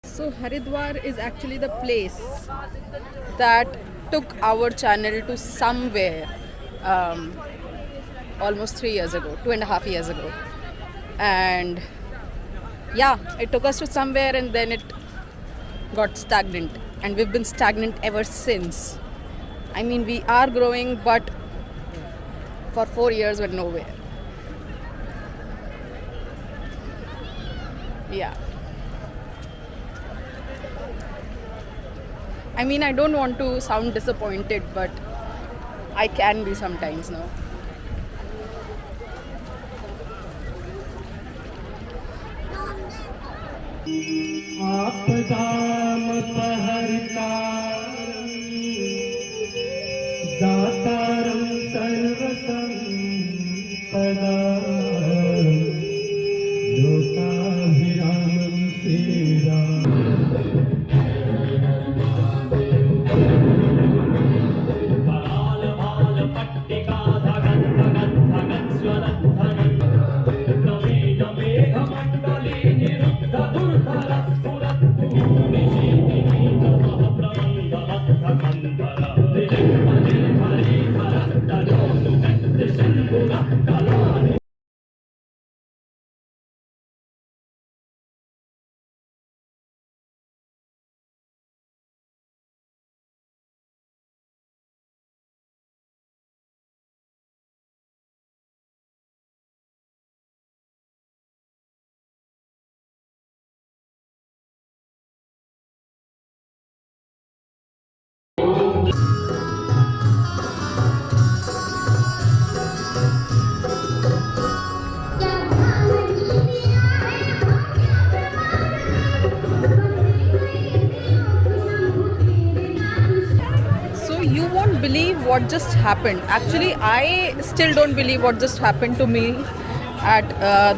So Haridwar is actually the place that took our channel to somewhere um, almost 3 years ago, 2.5 years ago. And yeah, it took us to somewhere and then it got stagnant. And we've been stagnant ever since. I mean, we are growing, but for 4 years we're nowhere. Yeah. I mean, I don't want to sound disappointed, but I can be sometimes now. आपदाम पहरतारं दातारं सर्वसंपदां लोकाभिरामं Shriram कराल भाल पट्टिका धगन धगन धगन स्वरध्वनि नमेन मेघमण्डली निरुद्ध दुर्धर स्फुरत् भूमिशीतिनी तपः प्रमन्दबद्धकन्दर दिलिम्बने हरिहरस्तनोनुगन्धशम्भुरः कलानि So you won't believe what just happened. Actually, I still don't believe what just happened to me at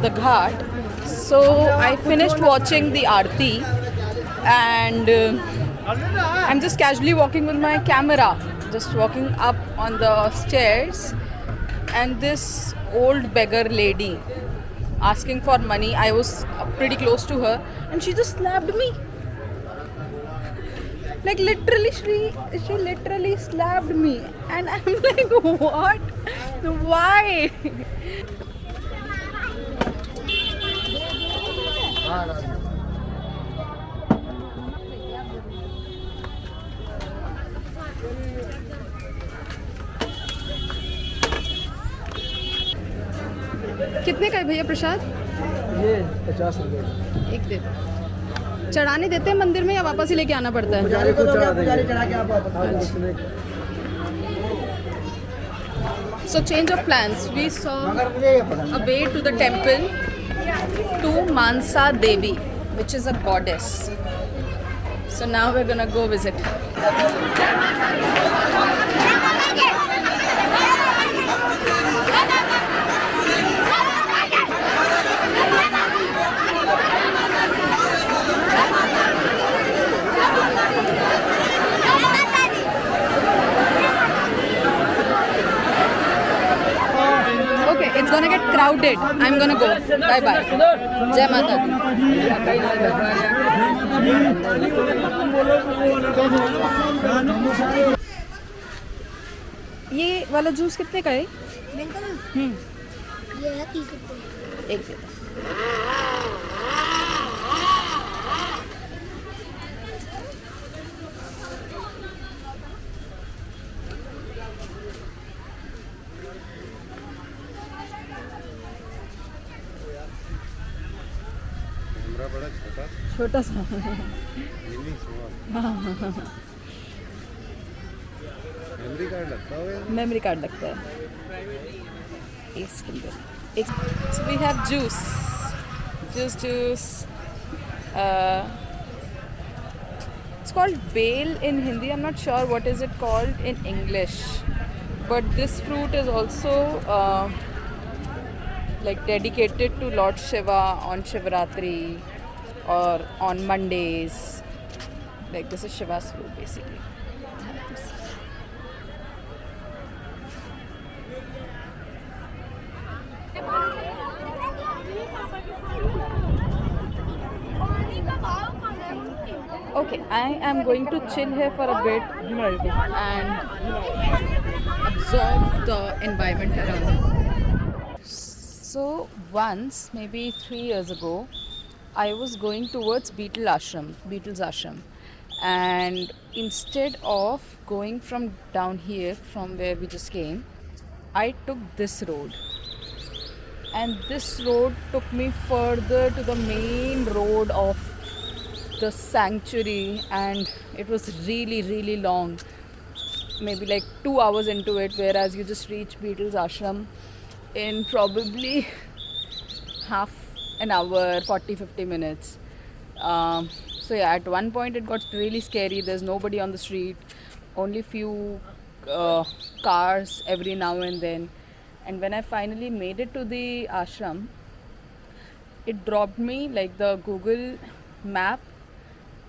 the ghat. So I finished watching the aarti and I'm just casually walking with my camera, just walking up on the stairs, and this old beggar lady asking for money. I was pretty close to her and she just slapped me. Like literally, she literally slapped me, and I'm like, what? Why? का है भैया प्रसाद? ये 50 रुपये। एक दे दो। चढ़ाने देते हैं मंदिर में या वापस ही लेके आना पड़ता है? पुजारी को चढ़ा देंगे। So change of plans. We saw a way to the temple to Mansa Devi, which is a goddess. So now we're gonna go visit her. Okay, it's gonna get crowded. I'm gonna go. Bye bye. Jai Mata Di. ये वाला juice कितने का है? ये है 30 रुपये। एक दे दो। बड़ा छोटा सा। मेमोरी कार्ड लगता है। मेमोरी कार्ड लगता है। इसके अंदर एक। So we have juice. Juice. It's called bale in Hindi. I'm not sure what is it called in English. But this fruit is also like dedicated to Lord Shiva on Shivratri or on Mondays. Like this is Shiva's fruit basically. Okay, I am going to chill here for a bit and absorb the environment around me. So once, maybe 3 years ago, I was going towards Beetle's ashram, and instead of going from down here, from where we just came, I took this road, and this road took me further to the main road of the sanctuary, and it was really long, maybe like 2 hours into it, whereas you just reach Beetle's ashram in probably half an hour, 40-50 minutes. So yeah, at one point it got really scary. There's nobody on the street, only few cars every now and then. And when I finally made it to the ashram, it dropped me, like the Google map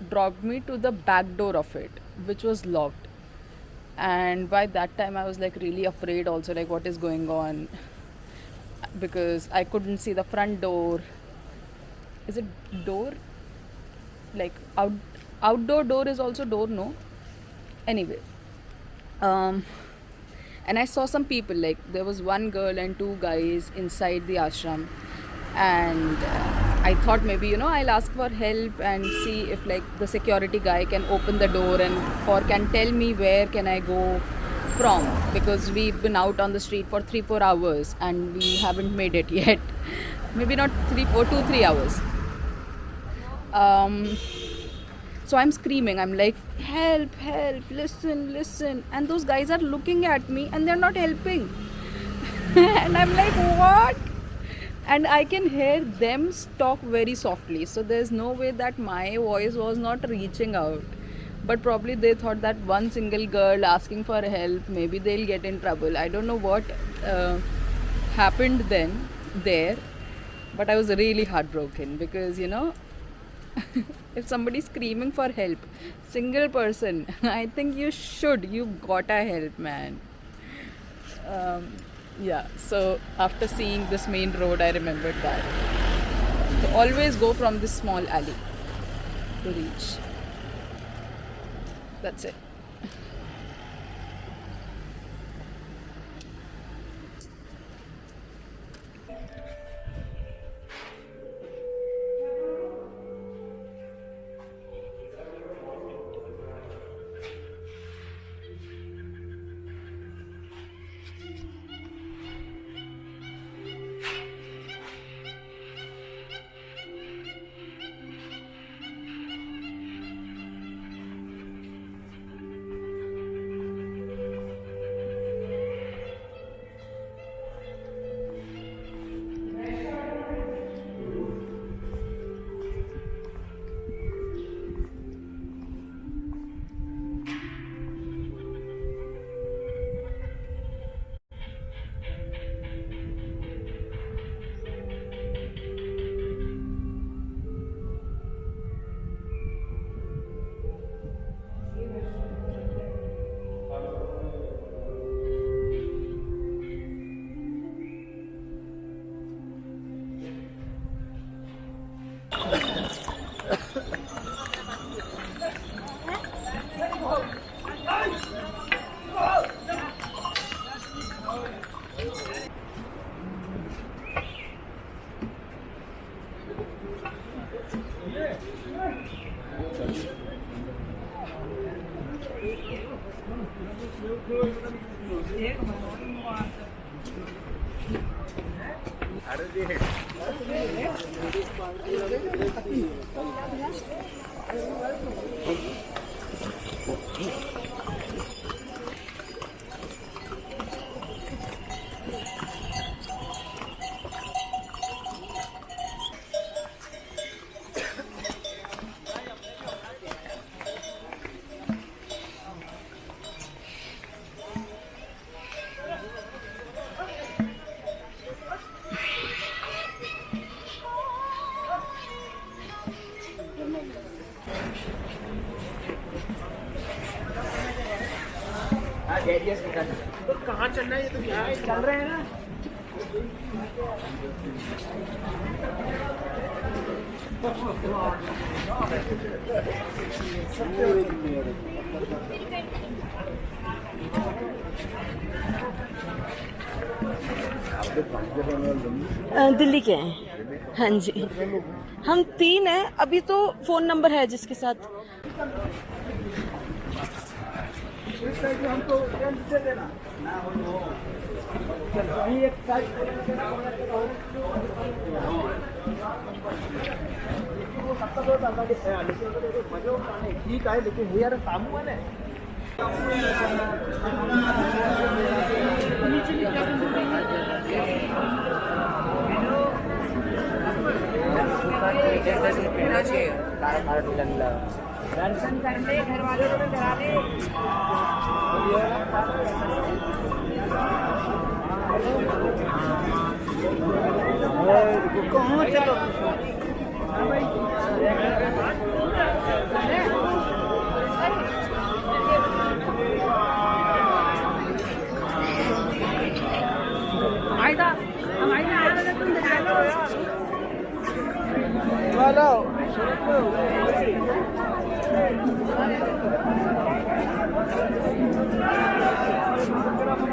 dropped me to the back door of it, which was locked. And by that time I was like really afraid also, like what is going on, because I couldn't see the front door. Is it door? Like outdoor door is also door, no? Anyway, and I saw some people, like there was one girl and 2 guys inside the ashram, and I thought maybe I'll ask for help and see if like the security guy can open the door and or can tell me where can I go from, because we've been out on the street for 3-4 hours and we haven't made it yet. Maybe not 2-3 hours. So I'm screaming, I'm like, help, listen, and those guys are looking at me and they're not helping. And I'm like, what? And I can hear them talk very softly, so there's no way that my voice was not reaching out. But probably they thought that one single girl asking for help, maybe they'll get in trouble. I don't know what happened there, but I was really heartbroken, because if somebody's screaming for help, single person, I think you gotta help, man. Yeah, so after seeing this main road, I remembered that. So always go from this small alley to reach. That's it. तो कहाँ चलना है? ये तो यहाँ चल रहे हैं ना। दिल्ली के हैं। हाँ जी, हम 3 हैं अभी। तो फोन नंबर है जिसके साथ। हमको दे देना। एक साइड ठीक आहे, लेकिन हे यार सामू आहे ना। दर्शन कर ले, घर वालों को करा ले। कहाँ चलो? तुम दिखा लो यार।